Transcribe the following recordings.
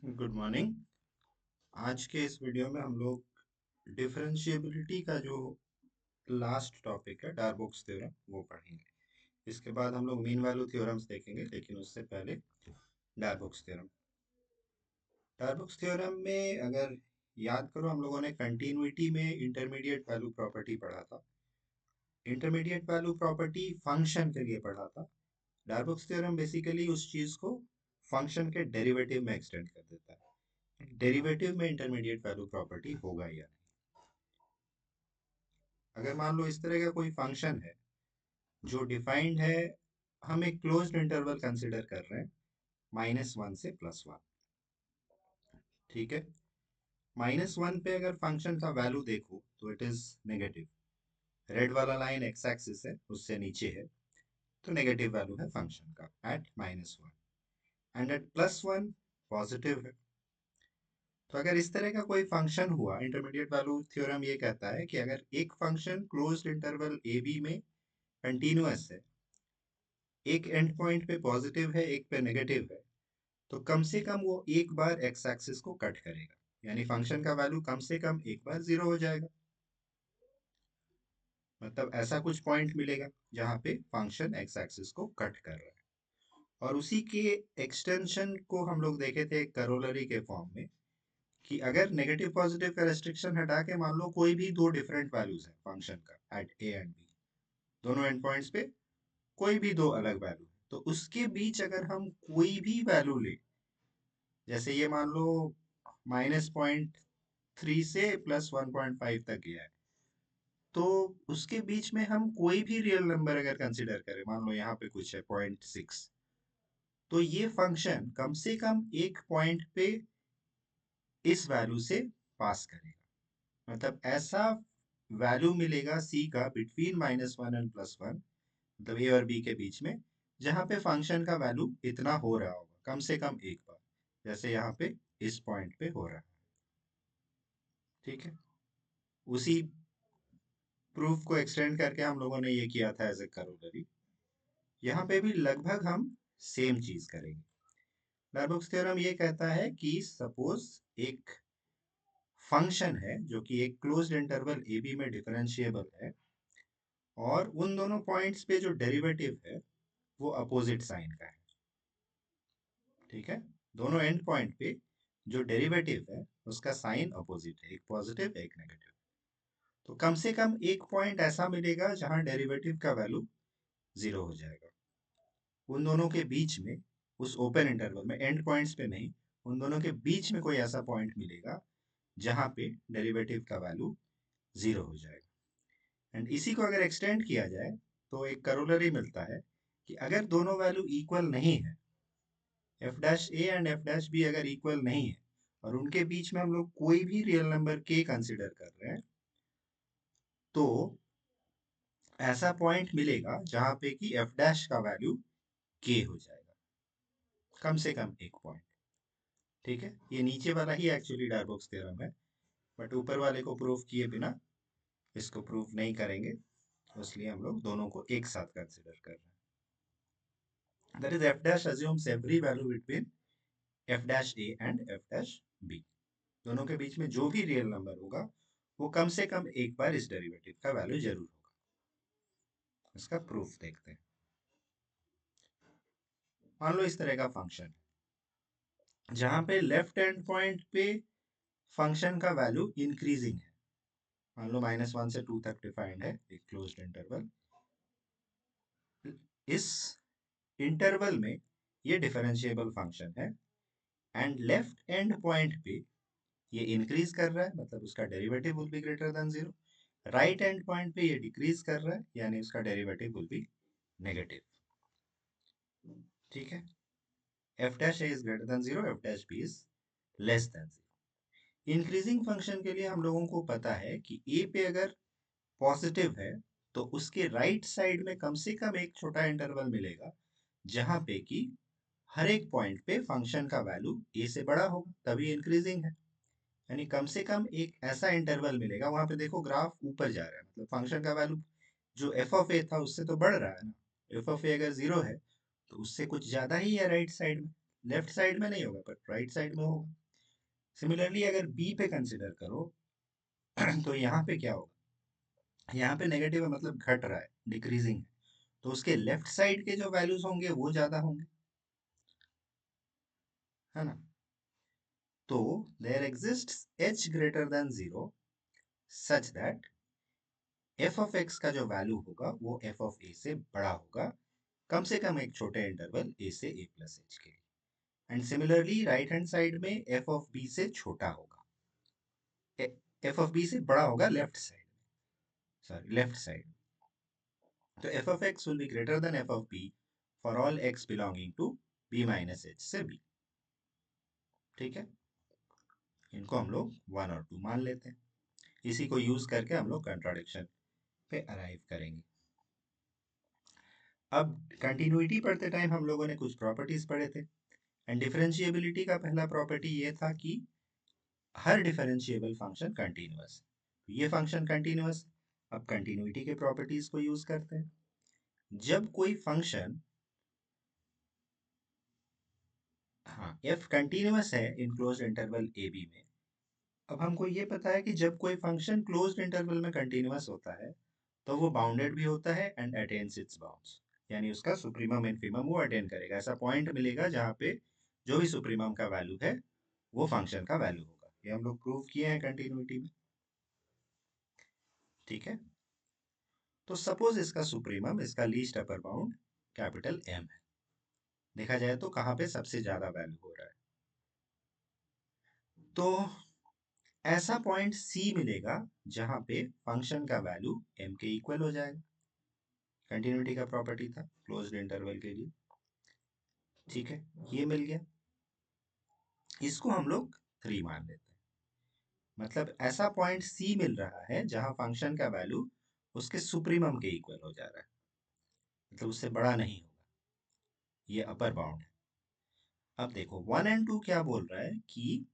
Good morning. आज के इस वीडियो में हम लोग डिफरेंशिएबिलिटी का जो लास्ट टॉपिक है डार्बोक्स थ्योरम वो पढ़ेंगे। इसके बाद हम लोग मीन वैल्यू थ्योरम्स देखेंगे, लेकिन उससे पहले डार्बोक्स थ्योरम। डार्बोक्स थ्योरम में अगर याद करो, हम लोगों ने कंटिन्यूटी में इंटरमीडिएट वैल्यू प्रॉपर्टी पढ़ा था। इंटरमीडिएट वैल्यू प्रॉपर्टी फंक्शन के लिए पढ़ा था। डार्बोक्स थ्योरम बेसिकली उस चीज को फंक्शन के डेरिवेटिव में एक्सटेंड कर देता है। डेरिवेटिव में इंटरमीडिएट वैल्यू प्रॉपर्टी होगा या नहीं। अगर मान लो इस तरह का कोई फंक्शन है जो डिफाइंड है, हम एक क्लोज्ड इंटरवल कंसिडर कर रहे हैं -1 से +1। ठीक है। -1 पे अगर फंक्शन का वैल्यू देखो तो इट इज नेगेटिव। रेड वाला लाइन एक्स एक्सिस है, उससे नीचे है, तो नेगेटिव वैल्यू है फंक्शन का एट -1। एंड एट +1 पॉजिटिव है। तो अगर इस तरह का कोई फंक्शन हुआ, इंटरमीडिएट वैल्यू थ्योरम ये कहता है कि अगर एक function closed interval a b में कंटिन्यूअस है, एक एंड पॉइंट पे पॉजिटिव है, एक पे नेगेटिव है, तो कम से कम वो एक बार एक्स एक्सिस को कट करेगा, यानी फंक्शन का वैल्यू कम से कम एक बार जीरो हो जाएगा। मतलब ऐसा कुछ पॉइंट मिलेगा जहां पे फंक्शन एक्स एक्सिस को कट कर रहा है। और उसी के एक्सटेंशन को हम लोग देखे थे करोलरी के फॉर्म में, कि अगर नेगेटिव पॉजिटिव का रेस्ट्रिक्शन हटा के मान लो कोई भी दो डिफरेंट वैल्यूज है फंक्शन का एट ए एंड बी, दोनों एंड पॉइंट्स पे कोई भी दो अलग वैल्यू, तो उसके बीच अगर हम कोई भी वैल्यू ले, जैसे ये मान लो -0.3 से +1.5 तक गया है, तो उसके बीच में हम कोई भी रियल नंबर अगर कंसिडर करें, मान लो यहाँ पे कुछ है 0.6, तो ये फंक्शन कम से कम एक पॉइंट पे इस वैल्यू से पास करेगा। मतलब ऐसा वैल्यू मिलेगा सी का बिटवीन -1 एंड +1, मतलब ए और बी के बीच में, जहां पे फंक्शन का वैल्यू इतना हो रहा होगा कम से कम एक बार, जैसे यहाँ पे इस पॉइंट पे हो रहा है। ठीक है। उसी प्रूफ को एक्सटेंड करके हम लोगों ने ये किया था एज ए करोलरी। यहाँ पे भी लगभग हम सेम चीज करेंगे। डार्बोक्स थ्योरम ये कहता है कि सपोज एक फंक्शन है जो कि एक क्लोज्ड इंटरवल ए बी में डिफरेंशिएबल है, और उन दोनों पॉइंट्स पे जो डेरिवेटिव है वो अपोजिट साइन का है। ठीक है। दोनों एंड पॉइंट पे जो डेरिवेटिव है उसका साइन अपोजिट है, एक पॉजिटिव एक नेगेटिव। तो कम से कम एक पॉइंट ऐसा मिलेगा जहां डेरिवेटिव का वैल्यू जीरो हो जाएगा। उन दोनों के बीच में, उस ओपन इंटरवल में, एंड पॉइंट्स पे नहीं, उन दोनों के बीच में कोई ऐसा पॉइंट मिलेगा जहां पे डेरिवेटिव का वैल्यू जीरो हो जाएगा। एंड इसी को अगर एक्सटेंड किया जाए तो एक करोलरी मिलता है कि अगर दोनों वैल्यू इक्वल नहीं है, f dash a and f dash b अगर इक्वल नहीं है, और उनके बीच में हम लोग कोई भी रियल नंबर के कंसिडर कर रहे हैं, तो ऐसा पॉइंट मिलेगा जहां पे कि एफ डैश का वैल्यू के हो जाएगा, कम से कम एक पॉइंट। ठीक है। ये नीचे वाला ही एक्चुअली डार्बोक्स थ्योरम है, बट ऊपर वाले को प्रूफ किए बिना इसको प्रूफ नहीं करेंगे, तो इसलिए हम लोग दोनों को एक साथ कंसिडर कर रहे हैं। That is f dash assumes every value between f dash a and f dash b. दोनों के बीच में जो भी रियल नंबर होगा वो कम से कम एक बार इस डेरिवेटिव का वैल्यू जरूर होगा। इसका प्रूफ देखते हैं। मान लो इस तरह का फंक्शन जहां पे लेफ्ट हैंड पॉइंट पे फंक्शन का वैल्यू इंक्रीजिंग है। मान लो -1 से 2 तक डिफाइंड है एक क्लोज्ड इंटरवल। इस इंटरवल में ये डिफरेंशिएबल फंक्शन है, एंड लेफ्ट एंड पॉइंट पे ये इंक्रीज कर रहा है, मतलब उसका derivative will be greater than zero. Right and point पे ये डिक्रीज कर रहा है, यानी उसका डेरिवेटिव विल बी नेगेटिव। ठीक है। F dash a is greater than zero, f dash b is less than zero. Increasing function के लिए हम लोगों को पता है कि ए पे अगर पॉजिटिव है तो उसके राइट साइड में कम से कम एक छोटा इंटरवल मिलेगा जहां पे कि हर एक पॉइंट पे फंक्शन का वैल्यू ए से बड़ा होगा, तभी इंक्रीजिंग है। यानी कम से कम एक ऐसा इंटरवल मिलेगा, वहां पे देखो ग्राफ ऊपर जा रहा है, मतलब फंक्शन का वैल्यू जो एफ ऑफ ए था उससे तो बढ़ रहा है ना। एफ ऑफ ए अगर जीरो है तो उससे कुछ ज्यादा ही है राइट साइड में, लेफ्ट साइड में नहीं होगा पर राइट साइड में होगा। सिमिलरली अगर बी पे कंसिडर करो तो यहाँ पे क्या होगा, यहाँ पे नेगेटिव है मतलब घट रहा है, डिक्रीजिंग है, तो उसके लेफ्ट साइड के जो वैल्यूज होंगे वो ज्यादा होंगे, है ना। तो there exists h greater than 0 such that f of x का जो वैल्यू होगा वो f ऑफ a से बड़ा होगा, कम से कम एक छोटे इंटरवल a से a प्लस h के लिए। And similarly right hand side में f ऑफ b से छोटा होगा, f ऑफ b से बड़ा होगा left side, sorry left side. तो f of x will be greater than f of b for all x belonging to b minus h से b। ठीक है, इनको हम लोग 1 और 2 मान लेते हैं। इसी को यूज करके हम लोग कंट्राडिक्शन पे अराइव करेंगे। अब कंटिन्यूटी पढ़ते टाइम हम लोगों ने कुछ प्रॉपर्टीज पढ़े थे, एंड डिफरेंशिएबिलिटी का पहला प्रॉपर्टी ये था कि हर डिफरेंशिएबल फंक्शन कंटिन्यूअस, ये फंक्शन कंटिन्यूअस। अब कंटिन्यूटी के प्रॉपर्टीज को यूज करते हैं। जब कोई फंक्शन, हाँ, f कंटिन्यूअस है in closed interval a b में। अब हमको ये पता है कि जब कोई फंक्शन क्लोज्ड इंटरवल में कंटिन्यूअस होता है तो वो बाउंडेड भी होता है एंड अटेन्स इट्स बाउंड्स, यानी उसका सुप्रीमम इन्फीमम वो अटेन करेगा। ऐसा पॉइंट मिलेगा जहाँ पे जो भी सुप्रीमम का वैल्यू है वो फंक्शन का वैल्यू होगा। ये हम लोग प्रूव किए हैं कंटिन्यूटी में। ठीक है, तो सपोज इसका सुप्रीमम, इसका least upper bound capital M है। देखा जाए तो कहाँ पे सबसे ज्यादा वैल्यू हो रहा है, तो ऐसा पॉइंट सी मिलेगा जहां पे फंक्शन का वैल्यू m के इक्वल हो जाएगा। कंटिन्यूटी का प्रॉपर्टी था क्लोज्ड इंटरवल के लिए। ठीक है, ये मिल गया, इसको हम लोग 3 मान लेते हैं। मतलब ऐसा पॉइंट सी मिल रहा है जहां फंक्शन का वैल्यू उसके सुप्रीमम के इक्वल हो जा रहा है, मतलब उससे बड़ा नहीं होगा, ये अपर बाउंड है। अब देखो 1 एंड 2 क्या बोल रहा है कि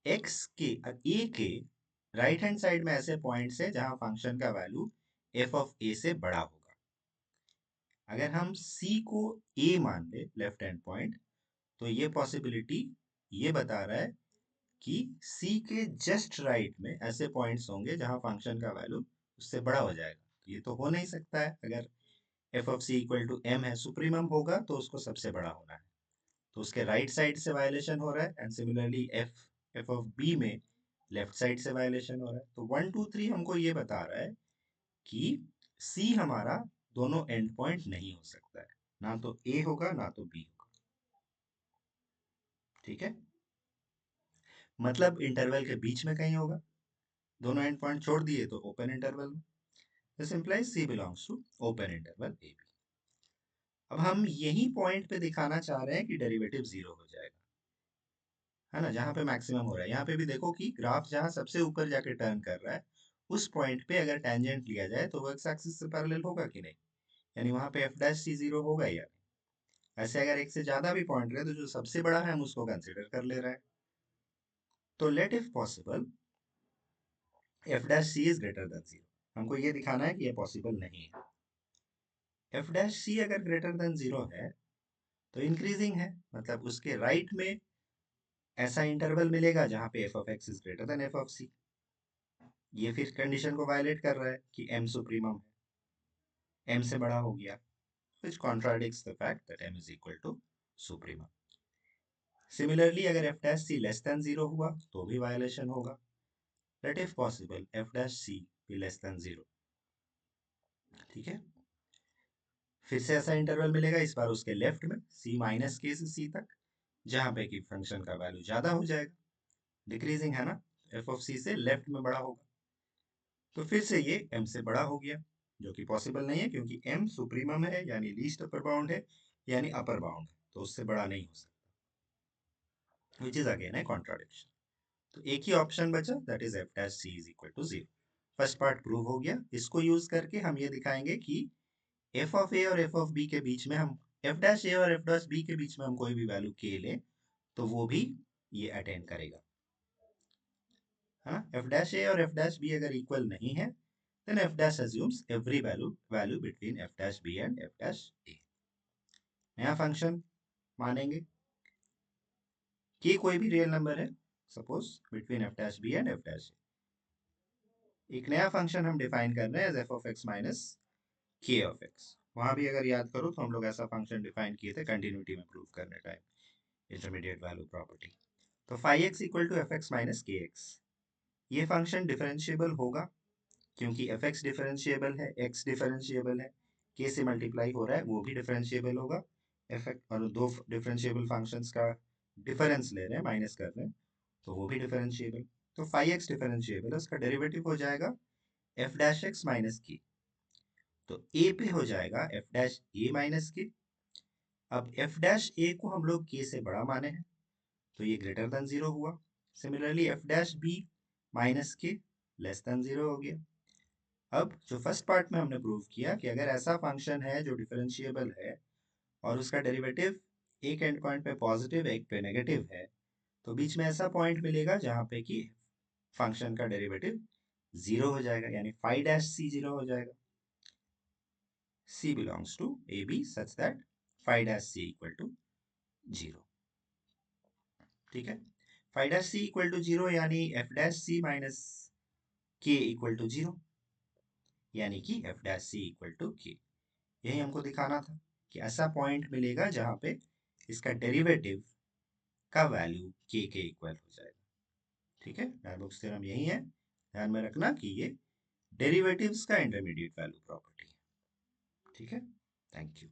x के a के राइट हैंड साइड में ऐसे पॉइंट्स है जहां फंक्शन का वैल्यू f ऑफ a से बड़ा होगा। अगर हम c को a मान ले लेफ्ट हैंड पॉइंट, तो ये पॉसिबिलिटी ये बता रहा है कि c के जस्ट राइट में ऐसे पॉइंट्स होंगे जहां फंक्शन का वैल्यू उससे बड़ा हो जाएगा। तो ये तो हो नहीं सकता है, अगर f of c equal to m है, सुप्रीमम होगा तो उसको सबसे बड़ा होना है, तो उसके राइट साइड से वायलेशन हो रहा है। And similarly f of b में लेफ्ट साइड से वायलेशन हो रहा है। तो 1 2 3 हमको ये बता रहा है कि c हमारा दोनों एंड पॉइंट नहीं हो सकता है, ना तो a होगा ना तो b होगा। ठीक है, मतलब इंटरवल के बीच में कहीं होगा, दोनों एंड पॉइंट छोड़ दिए तो ओपन इंटरवल में। This implies c belongs to open interval a b। अब हम यही पॉइंट पे दिखाना चाह रहे हैं कि डेरिवेटिव 0 हो जाएगा, है ना, जहां पे मैक्सिमम हो रहा है। यहाँ पे भी देखो कि ग्राफ जहां सबसे ऊपर जाके टर्न कर रहा है उस पॉइंट पे अगर टेंजेंट लिया जाए तो वो एक्स एक्सिस से पैरेलल होगा कि नहीं, यानी वहां पे एफ डैश सी 0 होगा या नहीं। ऐसे अगर एक से ज्यादा भी पॉइंट रहे तो जो सबसे बड़ा है हम उसको कंसिडर कर ले रहे हैं। तो let if possible f dash c is greater than 0, हमको ये दिखाना है कि ये पॉसिबल नहीं है। एफ डैश सी अगर ग्रेटर देन 0 है तो इंक्रीजिंग है, मतलब उसके राइट में ऐसा इंटरवल मिलेगा जहां पे f of x is greater than f of c. ये फिर कंडीशन को वायलेट कर रहा है कि m सुप्रीमम है, m से बड़ा हो गया, which contradicts the fact that m is equal to supremum। Similarly अगर f dash c less than 0 हुआ तो भी वायलेशन होगा। Let if possible f dash c be less than 0। ठीक है, फिर से ऐसा इंटरवल मिलेगा, इस बार उसके लेफ्ट में c माइनस के से c तक, जहां पे कि फंक्शन का वैल्यू ज्यादा हो जाएगा, डिक्रीजिंग है ना, f ऑफ c से लेफ्ट में बड़ा होगा। तो फिर से ये m से बड़ा हो गया, जो कि पॉसिबल नहीं है क्योंकि m सुप्रीमम है यानी लीस्ट अपर बाउंड है, यानी अपर बाउंड है, तो उससे बड़ा नहीं हो सकता, which is again a contradiction. तो एक ही ऑप्शन बचा, that is f dash c is equal to 0। First part prove हो गया। इसको यूज करके हम ये दिखाएंगे कि एफ ऑफ ए और एफ ऑफ बी के बीच में हम एफ डैश ए और एफ डैश बी के बीच में हम कोई भी वैल्यू के लें तो वो भी ये अटेंड करेगा। हाँ, एफ डैश ए और एफ डैश बी अगर इक्वल नहीं है then f dash assumes every value between f dash b and f dash a। नया फंक्शन मानेंगे, के कोई भी रियल नंबर है, suppose between f dash b and f dash a. एक नया फंक्शन हम डिफाइन कर रहे हैं as f of x minus k of x. वहां भी अगर याद करो तो हम लोग ऐसा फंक्शन डिफाइन किए थे कंटिन्यूटी में प्रूव करने टाइम, इंटरमीडिएट वैल्यू प्रॉपर्टी। तो phi x equal to f x minus k x, ये फंक्शन डिफरेंशिएबल होगा क्योंकि एफ एक्स डिफरेंशिएबल है, एक्स डिफरेंशिएबल है, के से मल्टीप्लाई हो रहा है वो भी डिफरेंशिएबल होगा। एफ एक्स और दो डिफरेंशिएबल फंक्शंस का डिफरेंस ले रहे हैं, माइनस कर रहे हैं, तो वो भी डिफरेंशिएबल। तो फाई एक्स डिफरेंशिएबल है, उसका डेरिवेटिव हो जाएगा एफ डैश एक्स माइनस के। तो ए पे हो जाएगा एफ डैश ए माइनस के। अब एफ डैश ए को हम लोग के से बड़ा माने हैं, तो ये ग्रेटर देन जीरो हुआ। Similarly f dash b minus k less than zero हो गया। अब जो फर्स्ट पार्ट में हमने प्रूव किया कि अगर ऐसा फंक्शन है जो डिफरेंशिएबल है और उसका डेरिवेटिव एक एंड पॉइंट पे पॉजिटिव एक पे नेगेटिव है, तो बीच में ऐसा पॉइंट मिलेगा जहां पे कि फंक्शन का डेरिवेटिव जीरो हो जाएगा, यानी फाई डैश सी जीरो हो जाएगा। C belongs to a b such that phi dash c equal to zero. ठीक है, phi dash c equal to zero यानी f dash c minus k equal to zero, यानी कि f dash c equal to k. यही हमको दिखाना था कि ऐसा पॉइंट मिलेगा जहां पे इसका डेरिवेटिव का वैल्यू के इक्वल हो जाएगा। ठीक है, डायलॉग्स थ्योरम यही है, ध्यान में रखना कि ये डेरिवेटिव्स का इंटरमीडिएट वैल्यू प्रॉपर्टी है। ठीक है, थैंक यू।